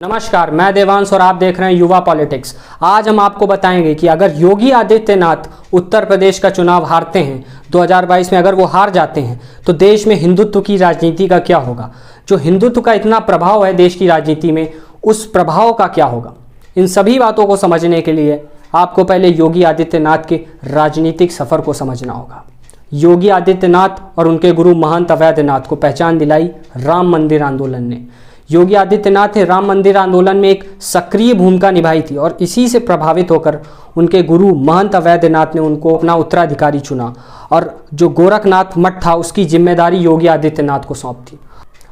नमस्कार, मैं देवांश और आप देख रहे हैं युवा पॉलिटिक्स। आज हम आपको बताएंगे कि अगर योगी आदित्यनाथ उत्तर प्रदेश का चुनाव हारते हैं 2022 में, अगर वो हार जाते हैं तो देश में हिंदुत्व की राजनीति का क्या होगा। जो हिंदुत्व का इतना प्रभाव है देश की राजनीति में, उस प्रभाव का क्या होगा। इन सभी बातों को समझने के लिए आपको पहले योगी आदित्यनाथ के राजनीतिक सफर को समझना होगा। योगी आदित्यनाथ और उनके गुरु महंत अवैधनाथ को पहचान दिलाई राम मंदिर आंदोलन ने। योगी आदित्यनाथ ने राम मंदिर आंदोलन में एक सक्रिय भूमिका निभाई थी और इसी से प्रभावित होकर उनके गुरु महंत अवैधनाथ ने उनको अपना उत्तराधिकारी चुना और जो गोरखनाथ मठ था उसकी जिम्मेदारी योगी आदित्यनाथ को सौंप दी।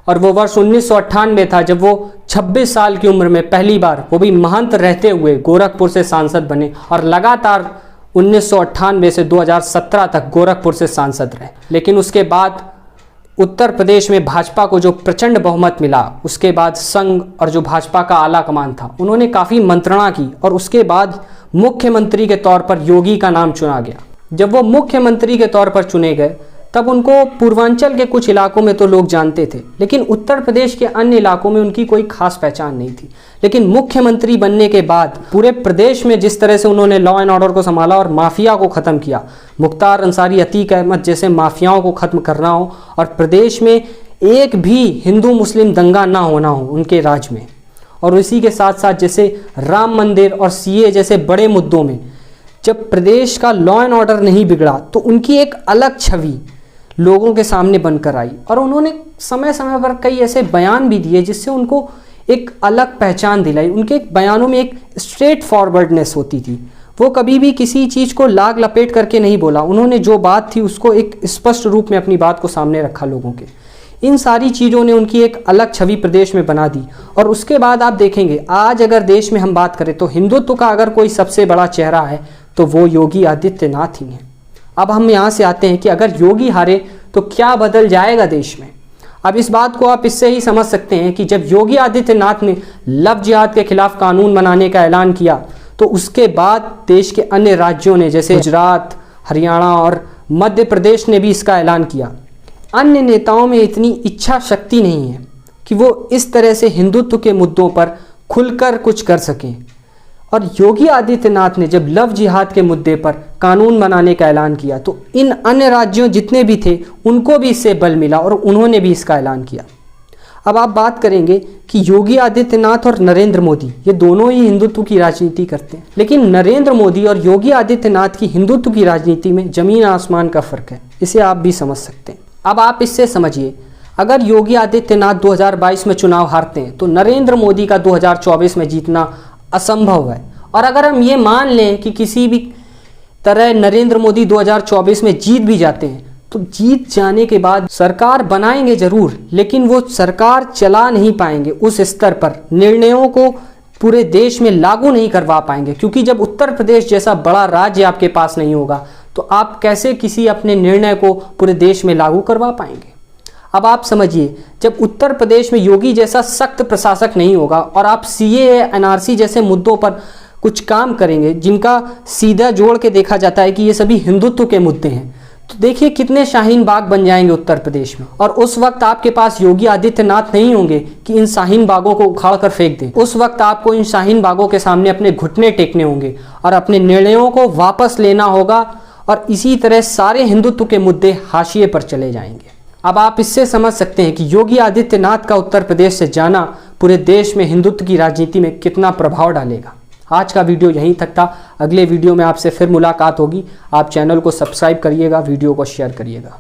और वो वर्ष 1998 था जब वो 26 साल की उम्र में पहली बार, वो भी महंत रहते हुए, गोरखपुर से सांसद बने और लगातार 1998 से 2017 तक गोरखपुर से सांसद रहे। लेकिन उसके बाद उत्तर प्रदेश में भाजपा को जो प्रचंड बहुमत मिला, उसके बाद संघ और जो भाजपा का आला कमान था उन्होंने काफ़ी मंत्रणा की और उसके बाद मुख्यमंत्री के तौर पर योगी का नाम चुना गया। जब वो मुख्यमंत्री के तौर पर चुने गए तब उनको पूर्वांचल के कुछ इलाकों में तो लोग जानते थे, लेकिन उत्तर प्रदेश के अन्य इलाकों में उनकी कोई खास पहचान नहीं थी। लेकिन मुख्यमंत्री बनने के बाद पूरे प्रदेश में जिस तरह से उन्होंने लॉ एंड ऑर्डर को संभाला और माफिया को ख़त्म किया, मुख्तार अंसारी, अतीक अहमद जैसे माफियाओं को ख़त्म करना हो और प्रदेश में एक भी हिंदू मुस्लिम दंगा ना होना हो उनके राज में, और इसी के साथ साथ जैसे राम मंदिर और सीए जैसे बड़े मुद्दों में जब प्रदेश का लॉ एंड ऑर्डर नहीं बिगड़ा तो उनकी एक अलग छवि लोगों के सामने बनकर आई और उन्होंने समय समय पर कई ऐसे बयान भी दिए जिससे उनको एक अलग पहचान दिलाई। उनके बयानों में एक स्ट्रेट फॉरवर्डनेस होती थी, वो कभी भी किसी चीज़ को लाग लपेट करके नहीं बोला। उन्होंने जो बात थी उसको एक स्पष्ट रूप में अपनी बात को सामने रखा लोगों के। इन सारी चीज़ों ने उनकी एक अलग छवि प्रदेश में बना दी। और उसके बाद आप देखेंगे आज अगर देश में हम बात करें तो हिंदुत्व का अगर कोई सबसे बड़ा चेहरा है तो वो योगी आदित्यनाथ ही हैं। अब हम यहाँ से आते हैं कि अगर योगी हारे तो क्या बदल जाएगा देश में। अब इस बात को आप इससे ही समझ सकते हैं कि जब योगी आदित्यनाथ ने लव जिहाद के खिलाफ कानून बनाने का ऐलान किया तो उसके बाद देश के अन्य राज्यों ने जैसे गुजरात, हरियाणा और मध्य प्रदेश ने भी इसका ऐलान किया। अन्य नेताओं में इतनी इच्छा शक्ति नहीं है कि वो इस तरह से हिंदुत्व के मुद्दों पर खुलकर कुछ कर सकें। और योगी आदित्यनाथ ने जब लव जिहाद के मुद्दे पर कानून बनाने का ऐलान किया तो इन अन्य राज्यों जितने भी थे उनको भी इससे बल मिला और उन्होंने भी इसका ऐलान किया। अब आप बात करेंगे कि योगी आदित्यनाथ और नरेंद्र मोदी ये दोनों ही हिंदुत्व की राजनीति करते हैं, लेकिन नरेंद्र मोदी और योगी आदित्यनाथ की हिंदुत्व की राजनीति में जमीन आसमान का फ़र्क है। इसे आप भी समझ सकते हैं। अब आप इससे समझिए, अगर योगी आदित्यनाथ 2022 में चुनाव हारते हैं तो नरेंद्र मोदी का 2024 में जीतना असंभव है। और अगर हम ये मान लें कि किसी भी तरह नरेंद्र मोदी 2024 में जीत भी जाते हैं तो जीत जाने के बाद सरकार बनाएंगे जरूर, लेकिन वो सरकार चला नहीं पाएंगे उस स्तर पर, निर्णयों को पूरे देश में लागू नहीं करवा पाएंगे। क्योंकि जब उत्तर प्रदेश जैसा बड़ा राज्य आपके पास नहीं होगा तो आप कैसे किसी अपने निर्णय को पूरे देश में लागू करवा पाएंगे। अब आप समझिए, जब उत्तर प्रदेश में योगी जैसा सख्त प्रशासक नहीं होगा और आप सीएए, एनआरसी जैसे मुद्दों पर कुछ काम करेंगे जिनका सीधा जोड़ के देखा जाता है कि ये सभी हिंदुत्व के मुद्दे हैं, तो देखिए कितने शाहीन बाग बन जाएंगे उत्तर प्रदेश में। और उस वक्त आपके पास योगी आदित्यनाथ नहीं होंगे कि इन शाहीन बागों को उखाड़ कर फेंक दें। उस वक्त आपको इन शाहीन बागों के सामने अपने घुटने टेकने होंगे और अपने निर्णयों को वापस लेना होगा और इसी तरह सारे हिंदुत्व के मुद्दे हाशिए पर चले जाएंगे। अब आप इससे समझ सकते हैं कि योगी आदित्यनाथ का उत्तर प्रदेश से जाना पूरे देश में हिंदुत्व की राजनीति में कितना प्रभाव डालेगा। आज का वीडियो यहीं तक था। अगले वीडियो में आपसे फिर मुलाकात होगी। आप चैनल को सब्सक्राइब करिएगा, वीडियो को शेयर करिएगा।